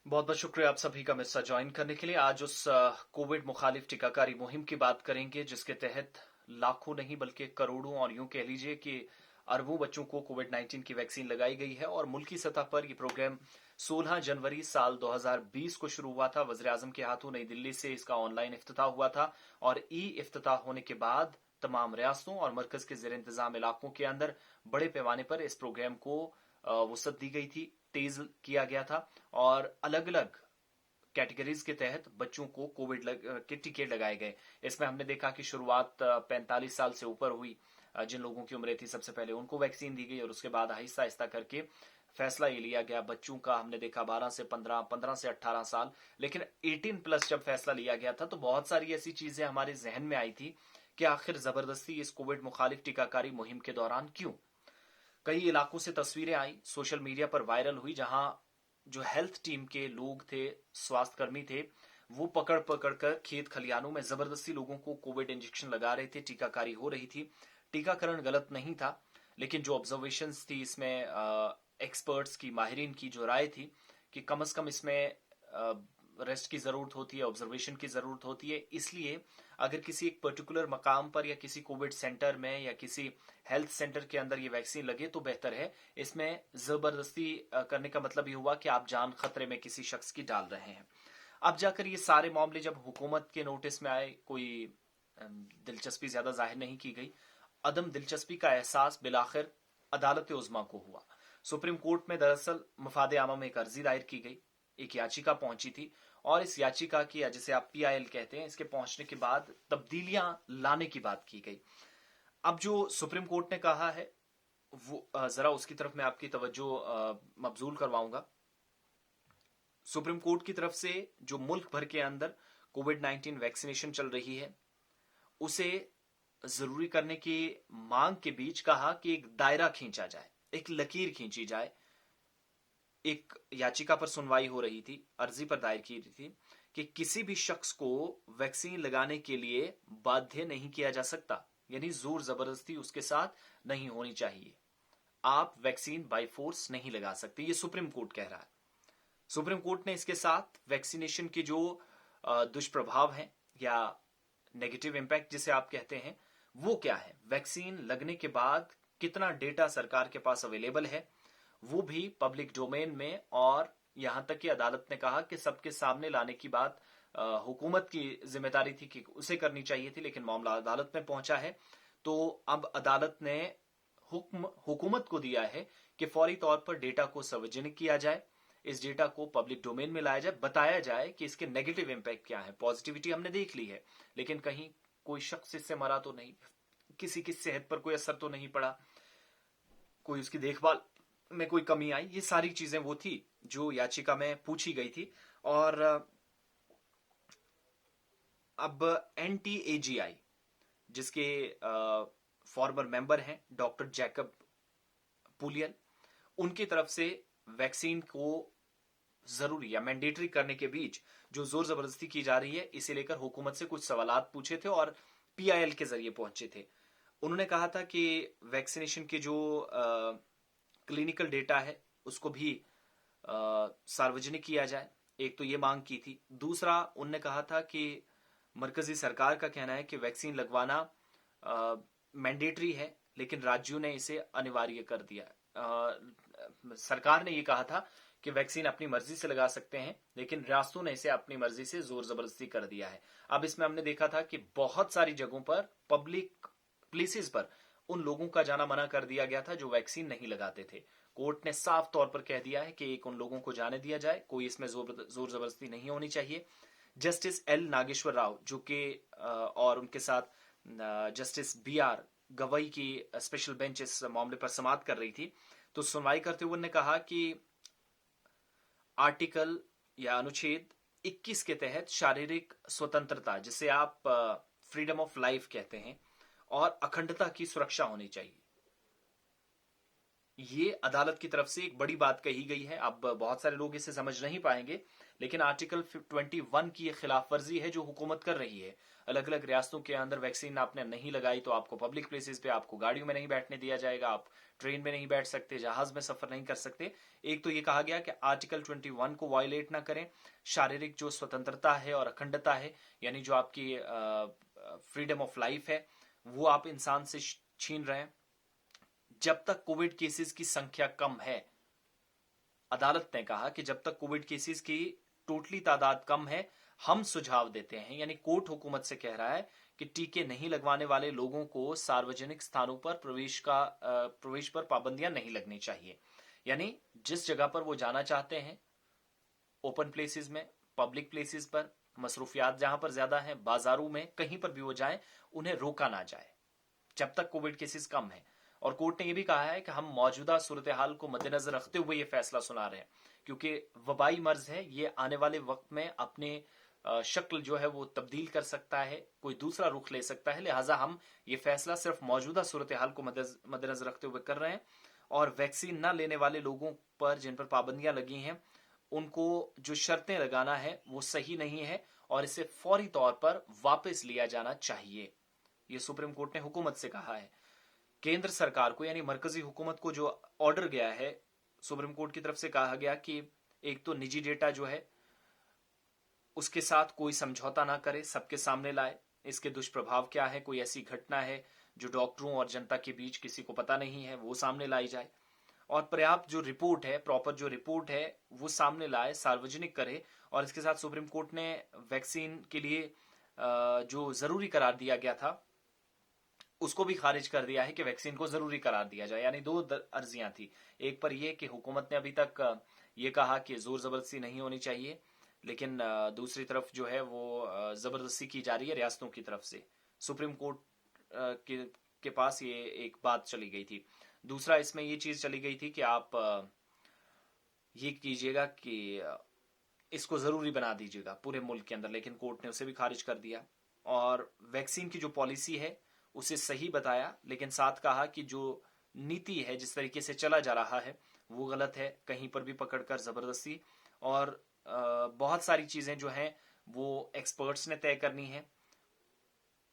बहुत बहुत शुक्रिया आप सभी का हिस्सा ज्वाइन करने के लिए। आज उस कोविड मुखालिफ टीकाकारी मुहिम की बात करेंगे जिसके तहत लाखों नहीं बल्कि करोड़ों और यूं कह लीजिए कि अरबों बच्चों को कोविड 19 की वैक्सीन लगाई गई है। और मुल्की सतह पर यह प्रोग्राम 16 जनवरी साल 2020 को शुरू हुआ था। वज़ीर आज़म के हाथों नई दिल्ली से इसका ऑनलाइन इफ्तिताह हुआ था और ई इफ्तिताह होने के बाद तमाम रियासतों और मरकज के जेर इंतजाम इलाकों के अंदर बड़े पैमाने पर इस प्रोग्राम को वसअत दी गई थी, तेज किया गया था और अलग अलग कैटेगरीज के तहत बच्चों को के टीके लगाए गए। इसमें हमने देखा कि शुरुआत 45 साल से ऊपर हुई। जिन लोगों की उम्रें थी सबसे पहले उनको वैक्सीन दी गई और उसके बाद आहिस्ता आहिस्ता करके फैसला ये लिया गया बच्चों का। हमने देखा 12 से 15, 15 से 18 साल, लेकिन 18 प्लस जब फैसला लिया गया था तो बहुत सारी ऐसी चीजें हमारे जहन में आई थी कि आखिर जबरदस्ती इस कोविड मुखालिफ टीकाकारी मुहिम के दौरान क्यों। कई इलाकों से तस्वीरें आई, सोशल मीडिया पर वायरल हुई, जहां जो हेल्थ टीम के लोग थे, स्वास्थ्यकर्मी थे, वो पकड़ पकड़ कर खेत खलियानों में जबरदस्ती लोगों को कोविड इंजेक्शन लगा रहे थे, टीकाकारी हो रही थी। टीकाकरण गलत नहीं था, लेकिन जो ऑब्जर्वेशन थी इसमें एक्सपर्ट्स की, माहिरीन की जो राय थी कि कम से कम इसमें रेस्ट की जरूरत होती है, ऑब्जर्वेशन की जरूरत होती है। इसलिए अगर किसी एक पर्टिकुलर मकाम पर या किसी कोविड सेंटर में या किसी हेल्थ सेंटर के अंदर ये वैक्सीन लगे तो बेहतर है। इसमें जबरदस्ती करने का मतलब ये हुआ कि आप जान खतरे में किसी शख्स की डाल रहे हैं। अब जाकर ये सारे मामले जब हुकूमत के नोटिस में आए, कोई दिलचस्पी ज्यादा जाहिर नहीं की गई। अदम दिलचस्पी का एहसास बिलाखिर अदालत उज़्मा को हुआ। सुप्रीम कोर्ट में दरअसल मफाद आमा में एक अर्जी दायर की गई, एक याचिका पहुंची थी और इस याचिका की, या जिसे आप PIL कहते हैं, इसके पहुंचने के बाद तब्दीलियां लाने की बात की गई। अब जो सुप्रीम कोर्ट ने कहा है वो जरा उसकी तरफ मैं आपकी तवज्जो मबजूल करवाऊंगा। सुप्रीम कोर्ट की तरफ से जो मुल्क भर के अंदर कोविड 19 वैक्सीनेशन चल रही है उसे जरूरी करने की मांग के बीच कहा कि एक दायरा खींचा जाए, एक लकीर खींची जाए। एक याचिका पर सुनवाई हो रही थी, अर्जी पर दायर की थी कि किसी भी शख्स को वैक्सीन लगाने के लिए बाध्य नहीं किया जा सकता, यानी जोर जबरदस्ती उसके साथ नहीं होनी चाहिए। आप वैक्सीन बाय फोर्स नहीं लगा सकते, ये सुप्रीम कोर्ट कह रहा है। सुप्रीम कोर्ट ने इसके साथ वैक्सीनेशन के जो दुष्प्रभाव हैं या नेगेटिव इंपैक्ट जिसे आप कहते हैं, वो क्या है, वैक्सीन लगने के बाद कितना डेटा सरकार के पास अवेलेबल है, वो भी पब्लिक डोमेन में। और यहां तक कि अदालत ने कहा कि सबके सामने लाने की बात हुकूमत की जिम्मेदारी थी कि उसे करनी चाहिए थी, लेकिन मामला अदालत में पहुंचा है। तो अब अदालत ने हुकूमत को दिया है कि फौरी तौर पर डेटा को सार्वजनिक किया जाए, इस डेटा को पब्लिक डोमेन में लाया जाए, बताया जाए कि इसके नेगेटिव इंपैक्ट क्या है। पॉजिटिविटी हमने देख ली है, लेकिन कहीं कोई शख्स इससे मरा तो नहीं, किसी की सेहत पर कोई असर तो नहीं पड़ा, कोई उसकी देखभाल में कोई कमी आई। ये सारी चीजें वो थी जो याचिका में पूछी गई थी। और अब NTAGI, जिसके फॉर्मर मेंबर हैं डॉक्टर जैकब पुलियल, उनकी तरफ से वैक्सीन को जरूरी या मैंडेटरी करने के बीच जो जोर जबरदस्ती की जा रही है, इसे लेकर हुकूमत से कुछ सवालात पूछे थे और PIL के जरिए पहुंचे थे। उन्होंने कहा था कि वैक्सीनेशन के जो क्लिनिकल डेटा है उसको भी सार्वजनिक किया जाए, एक तो ये मांग की थी। दूसरा उनने कहा था कि मरकजी सरकार का कहना है कि वैक्सीन लगवाना मैंडेटरी है, लेकिन राज्यों ने इसे अनिवार्य कर दिया। सरकार ने यह कहा था कि वैक्सीन अपनी मर्जी से लगा सकते हैं, लेकिन रियासतों ने इसे अपनी मर्जी से जोर जबरदस्ती कर दिया है। अब इसमें हमने देखा था कि बहुत सारी जगहों पर, पब्लिक प्लेसेस पर, उन लोगों का जाना मना कर दिया गया था जो वैक्सीन नहीं लगाते थे। कोर्ट ने साफ तौर पर कह दिया है कि एक उन लोगों को जाने दिया जाए, कोई इसमें जोर जबरदस्ती नहीं होनी चाहिए। जस्टिस L नागेश्वर राव जो कि और उनके साथ जस्टिस BR गवई की स्पेशल बेंच इस मामले पर समाअत कर रही थी, तो सुनवाई करते हुए उन्होंने कहा कि आर्टिकल या अनुच्छेद 21 के तहत शारीरिक स्वतंत्रता, जिसे आप फ्रीडम ऑफ लाइफ कहते हैं, और अखंडता की सुरक्षा होनी चाहिए। ये अदालत की तरफ से एक बड़ी बात कही गई है। अब बहुत सारे लोग इसे समझ नहीं पाएंगे, लेकिन आर्टिकल 21 की ये खिलाफ वर्जी है जो हुकूमत कर रही है। अलग अलग रियासतों के अंदर वैक्सीन आपने नहीं लगाई तो आपको पब्लिक प्लेसेस पे, आपको गाड़ियों में नहीं बैठने दिया जाएगा, आप ट्रेन में नहीं बैठ सकते, जहाज में सफर नहीं कर सकते। एक तो ये कहा गया कि आर्टिकल 21 को वायलेट ना करें। शारीरिक जो स्वतंत्रता है और अखंडता है, यानी जो आपकी फ्रीडम ऑफ लाइफ है, वो आप इंसान से छीन रहे हैं। जब तक कोविड केसेस की संख्या कम है, अदालत ने कहा कि जब तक कोविड केसेस की टोटली तादाद कम है, हम सुझाव देते हैं, यानी कोर्ट हुकूमत से कह रहा है कि टीके नहीं लगवाने वाले लोगों को सार्वजनिक स्थानों पर प्रवेश पर पाबंदियां नहीं लगनी चाहिए। यानी जिस जगह पर वो जाना चाहते हैं, ओपन प्लेसेस में, पब्लिक प्लेसेस पर, मसरूफियात जहां पर ज्यादा है, बाजारों में, कहीं पर भी वो जाएं, उन्हें रोका ना जाए जब तक कोविड केसेस कम है। और कोर्ट ने यह भी कहा है कि हम मौजूदा सूरत हाल को मद्देनजर रखते हुए यह फैसला सुना रहे हैं, क्योंकि वबाई मर्ज है, ये आने वाले वक्त में अपने शक्ल जो है वो तब्दील कर सकता है, कोई दूसरा रुख ले सकता है। लिहाजा हम ये फैसला सिर्फ मौजूदा सूरत हाल को मद्देनजर रखते हुए कर रहे हैं। और वैक्सीन न लेने वाले लोगों पर जिन पर पाबंदियां लगी हैं, उनको जो शर्तें लगाना है वो सही नहीं है और इसे फौरी तौर पर वापस लिया जाना चाहिए। ये सुप्रीम कोर्ट ने हुकूमत से कहा है। केंद्र सरकार को, यानी मरकजी हुकूमत को जो ऑर्डर गया है सुप्रीम कोर्ट की तरफ से, कहा गया कि एक तो निजी डेटा जो है उसके साथ कोई समझौता ना करे, सबके सामने लाए। इसके दुष्प्रभाव क्या है, कोई ऐसी घटना है जो डॉक्टरों और जनता के बीच किसी को पता नहीं है, वो सामने लाई जाए। और पर्याप्त जो रिपोर्ट है, प्रॉपर जो रिपोर्ट है, वो सामने लाए, सार्वजनिक करे। और इसके साथ सुप्रीम कोर्ट ने वैक्सीन के लिए जो जरूरी करार दिया गया था उसको भी खारिज कर दिया है कि वैक्सीन को जरूरी करार दिया जाए। यानी दो अर्जियां थी। एक पर यह कि हुकूमत ने अभी तक ये कहा कि जोर जबरदस्ती नहीं होनी चाहिए, लेकिन दूसरी तरफ जो है वो जबरदस्ती की जा रही है रियासतों की तरफ से। सुप्रीम कोर्ट के पास ये एक बात चली गई थी। दूसरा इसमें ये चीज चली गई थी कि आप ये कीजिएगा कि इसको जरूरी बना दीजिएगा पूरे मुल्क के अंदर, लेकिन कोर्ट ने उसे भी खारिज कर दिया। और वैक्सीन की जो पॉलिसी है उसे सही बताया, लेकिन साथ कहा कि जो नीति है, जिस तरीके से चला जा रहा है, वो गलत है। कहीं पर भी पकड़कर जबरदस्ती, और बहुत सारी चीजें जो हैं वो एक्सपर्ट्स ने तय करनी है।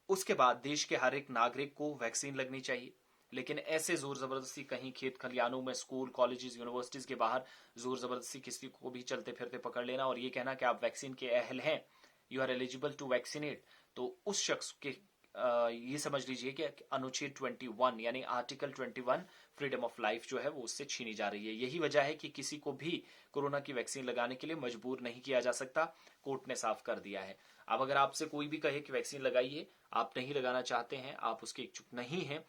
उसके बाद देश के हर एक नागरिक को वैक्सीन लगनी चाहिए। लेकिन ऐसे जोर जबरदस्ती कहीं खेत खलियानों में, स्कूल, कॉलेजेस, यूनिवर्सिटीज के बाहर जोर जबरदस्ती किसी को भी चलते फिरते पकड़ लेना और ये कहना कि आप वैक्सीन के अहल हैं, you are eligible to vaccinate, तो उस शख्स के ये समझ लीजिए कि अनुच्छेद 21 यानी आर्टिकल 21 फ्रीडम ऑफ लाइफ जो है वो उससे छीनी जा रही है। यही वजह है कि किसी को भी कोरोना की वैक्सीन लगाने के लिए मजबूर नहीं किया जा सकता, कोर्ट ने साफ कर दिया है। अब अगर आपसे कोई भी कहे कि वैक्सीन लगाइए, आप नहीं लगाना चाहते हैं, आप उसके इच्छुक नहीं हैं,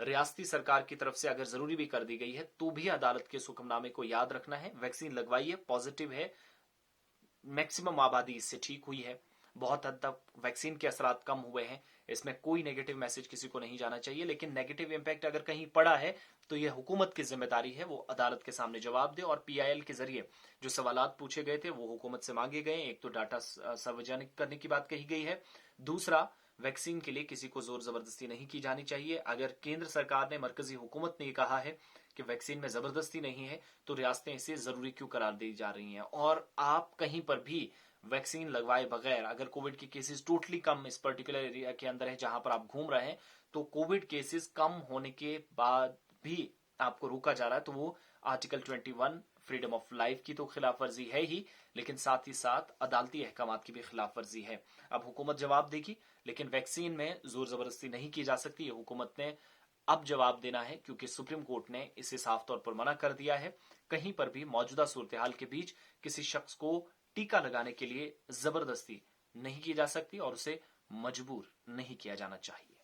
रियासती सरकार की तरफ से अगर जरूरी भी कर दी गई है, तो भी अदालत के हुक्मनामे को याद रखना है। वैक्सीन लगवाइए, पॉजिटिव है, मैक्सिमम आबादी इससे ठीक हुई है, बहुत हद तक वैक्सीन के असरात कम हुए हैं, इसमें कोई नेगेटिव मैसेज किसी को नहीं जाना चाहिए। लेकिन नेगेटिव इंपैक्ट अगर कहीं पड़ा है तो यह हुकूमत की जिम्मेदारी है, वो अदालत के सामने जवाब दे। और पीआईएल के जरिए जो सवालात पूछे गए थे वो हुकूमत से मांगे गए। एक तो डाटा सार्वजनिक करने की बात कही गई है, दूसरा वैक्सीन के लिए किसी को जोर जबरदस्ती नहीं की जानी चाहिए। अगर केंद्र सरकार ने, मरकजी हुकूमत ने कहा है कि वैक्सीन में जबरदस्ती नहीं है, तो रियासतें इसे जरूरी क्यों करार दी जा रही हैं। और आप कहीं पर भी वैक्सीन लगवाए बगैर, अगर कोविड के केसेस टोटली कम इस पर्टिकुलर एरिया के अंदर है जहां पर आप घूम रहे हैं, तो कोविड केसेस कम होने के बाद भी आपको रोका जा रहा है, तो वो आर्टिकल 21 फ्रीडम ऑफ लाइफ की तो खिलाफ वर्जी है ही, लेकिन साथ ही साथ अदालती अहकामात की भी खिलाफ वर्जी है। अब हुकूमत जवाब देगी, लेकिन वैक्सीन में जोर जबरदस्ती नहीं की जा सकती। ये हुकूमत ने अब जवाब देना है, क्योंकि सुप्रीम कोर्ट ने इसे साफ तौर पर मना कर दिया है। कहीं पर भी मौजूदा सूरत हाल के बीच किसी शख्स को टीका लगाने के लिए जबरदस्ती नहीं की जा सकती और उसे मजबूर नहीं किया जाना चाहिए।